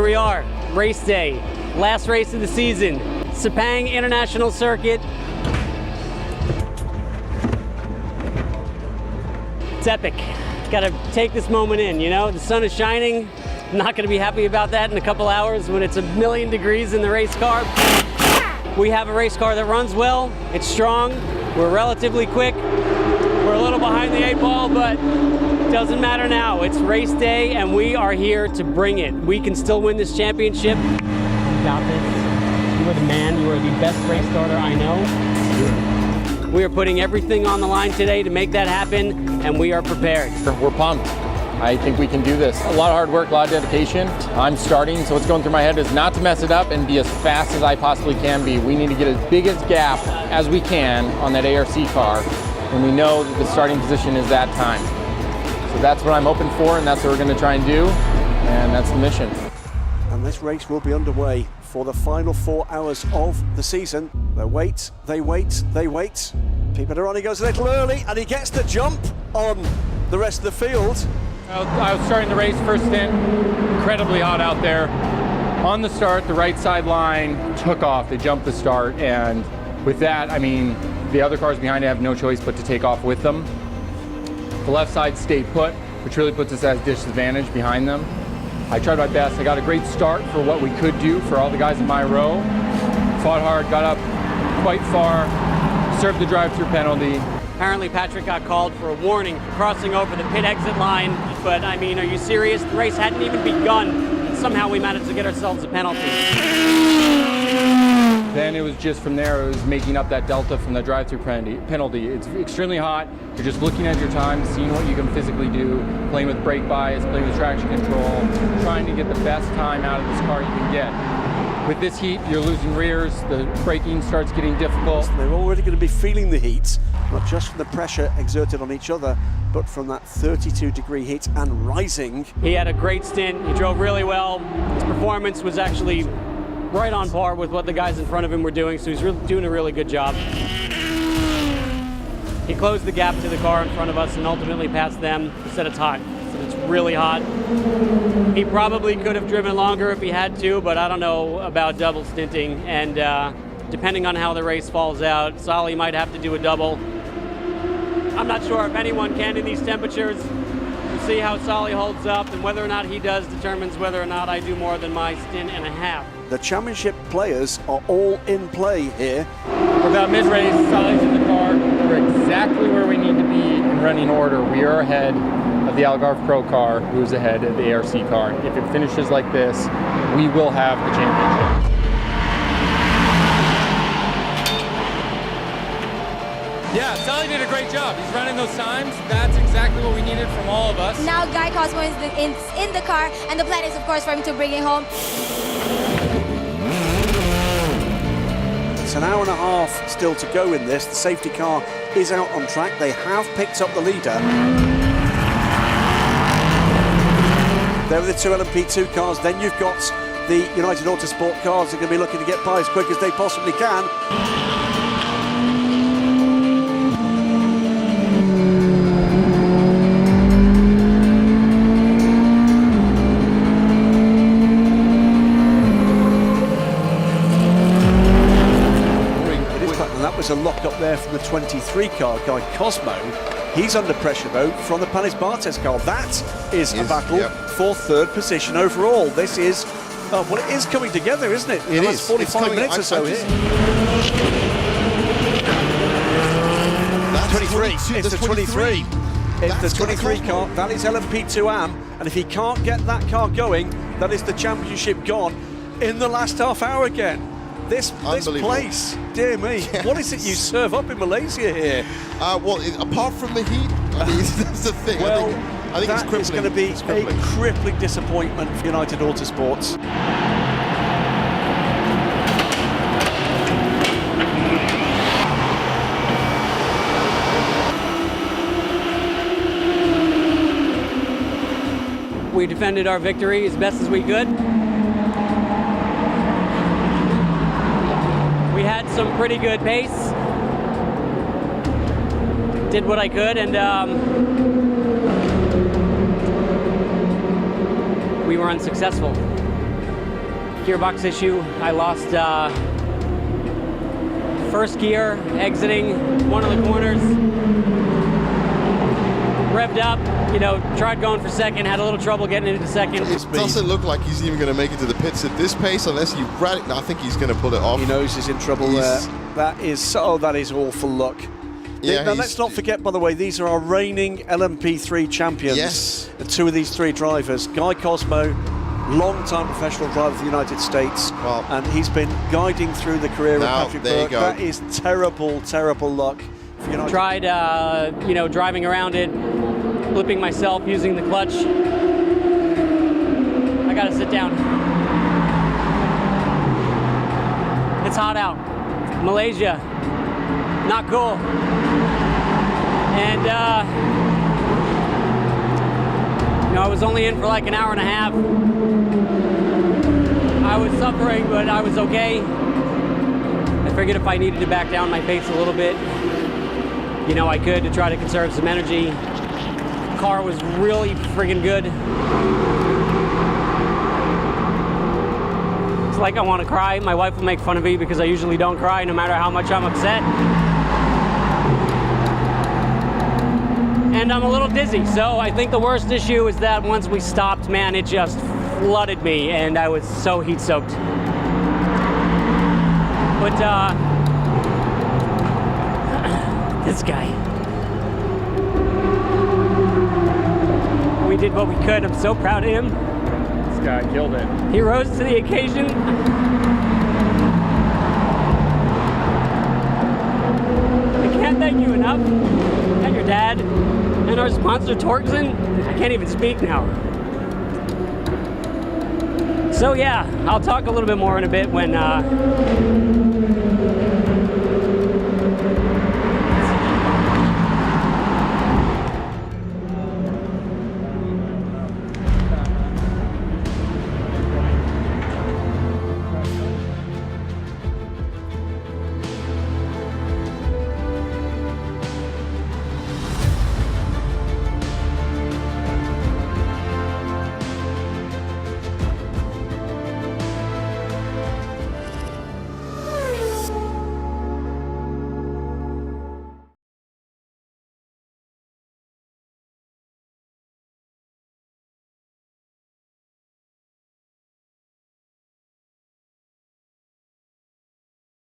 Here we are, race day, last race of the season, Sepang International Circuit. It's epic. Gotta take this moment in, you know? The sun is shining. Not gonna be happy about that in a couple hours when it's 1,000,000 degrees in the race car. We have a race car that runs well, it's strong, we're relatively quick. We're a little behind the 8 ball, but it doesn't matter now. It's race day and we are here to bring it. We can still win this championship. You got this. You are the man, you are the best race starter I know. We are putting everything on the line today to make that happen, and we are prepared. We're pumped. I think we can do this. A lot of hard work, a lot of dedication. I'm starting, so what's going through my head is not to mess it up and be as fast as I possibly can be. We need to get as big a gap as we can on that ARC car, and we know that the starting position is that time. So that's what I'm hoping for, and that's what we're going to try and do, and that's the mission. And this race will be underway for the final 4 hours of the season. They wait, they wait, they wait. Pipo Derani goes a little early, and he gets the jump on the rest of the field. I was starting the race first stint, incredibly hot out there. On the start, the right side line took off, they jumped the start, and with that, I mean, the other cars behind it have no choice but to take off with them. The left side stayed put, which really puts us at a disadvantage behind them. I tried my best, I got a great start for what we could do for all the guys in my row. Fought hard, got up quite far, served the drive-through penalty. Apparently Patrick got called for a warning for crossing over the pit exit line, but I mean, are you serious? The race hadn't even begun, and somehow we managed to get ourselves a penalty. Then it was just from there, it was making up that delta from the drive-through penalty. It's extremely hot. You're just looking at your time, seeing what you can physically do, playing with brake bias, playing with traction control, trying to get the best time out of this car you can get. With this heat, you're losing rears, the braking starts getting difficult. They're already going to be feeling the heat, not just from the pressure exerted on each other, but from that 32-degree heat and rising. He had a great stint, he drove really well. His performance was actually right on par with what the guys in front of him were doing, so he's doing a really good job. He closed the gap to the car in front of us and ultimately passed them. He said it's hot. He said it's really hot. He probably could have driven longer if he had to, but I don't know about double stinting, and depending on how the race falls out, Solly might have to do a double. I'm not sure if anyone can in these temperatures. We'll see how Solly holds up, and whether or not he does determines whether or not I do more than my stint and a half. The championship players are all in play here. We're about mid-race, Solly's in the car. We're exactly where we need to be in running order. We are ahead of the Algarve Pro car, who's ahead of the ARC car. If it finishes like this, we will have the championship. Yeah, Solly did a great job. He's running those times. That's exactly what we needed from all of us. Now Guy Cosmo is in the car, and the plan is, of course, for him to bring it home. It's an hour and a half still to go in this. The safety car is out on track. They have picked up the leader. There are the two LMP2 cars. Then you've got the United Autosport cars that are going to be looking to get by as quick as they possibly can. That was a lock up there from the 23 car, Guy Cosmo. He's under pressure though from the Panis Bartes car. That is a battle for third position overall. This is, well, it is coming together, isn't it? It is. 45 minutes or so here. That's 23. It's the 23. It's the 23 car. That is LMP2 AM. And if he can't get that car going, that is the championship gone in the last half hour again. This place, dear me, what is it you serve up in Malaysia here? Well, apart from the heat, I mean, that's the thing. Well, I think that is going to be a crippling disappointment for United Autosports. We defended our victory as best as we could. We had some pretty good pace. Did what I could, and we were unsuccessful. gearbox issue. I lost first gear exiting one of the corners. Revved up, you know, tried going for second, had a little trouble getting into second. It doesn't look like he's even going to make it to the pits at this pace unless he I think he's going to pull it off. He knows he's in trouble there. That is awful luck. Yeah, now, let's not forget, by the way, these are our reigning LMP3 champions. Yes. The two of these three drivers. Guy Cosmo, long-time professional driver for the United States, and he's been guiding through the career of Patrick Burke. That is terrible, terrible luck. Tried, you know, driving around it, flipping myself, using the clutch. I gotta sit down. It's hot out. Malaysia, not cool. And, you know, I was only in for like an hour and a half. I was suffering, but I was okay. I figured if I needed to back down my pace a little bit, you know, I could, to try to conserve some energy. Car was really friggin' good. It's like I want to cry. My wife will make fun of me because I usually don't cry no matter how much I'm upset. And I'm a little dizzy, so I think the worst issue is that once we stopped, man, it just flooded me and I was so heat soaked. But this guy. We did what we could. I'm so proud of him. This guy killed it. He rose to the occasion. I can't thank you enough. And your dad. And our sponsor, Torxen. I can't even speak now. So yeah, I'll talk a little bit more in a bit when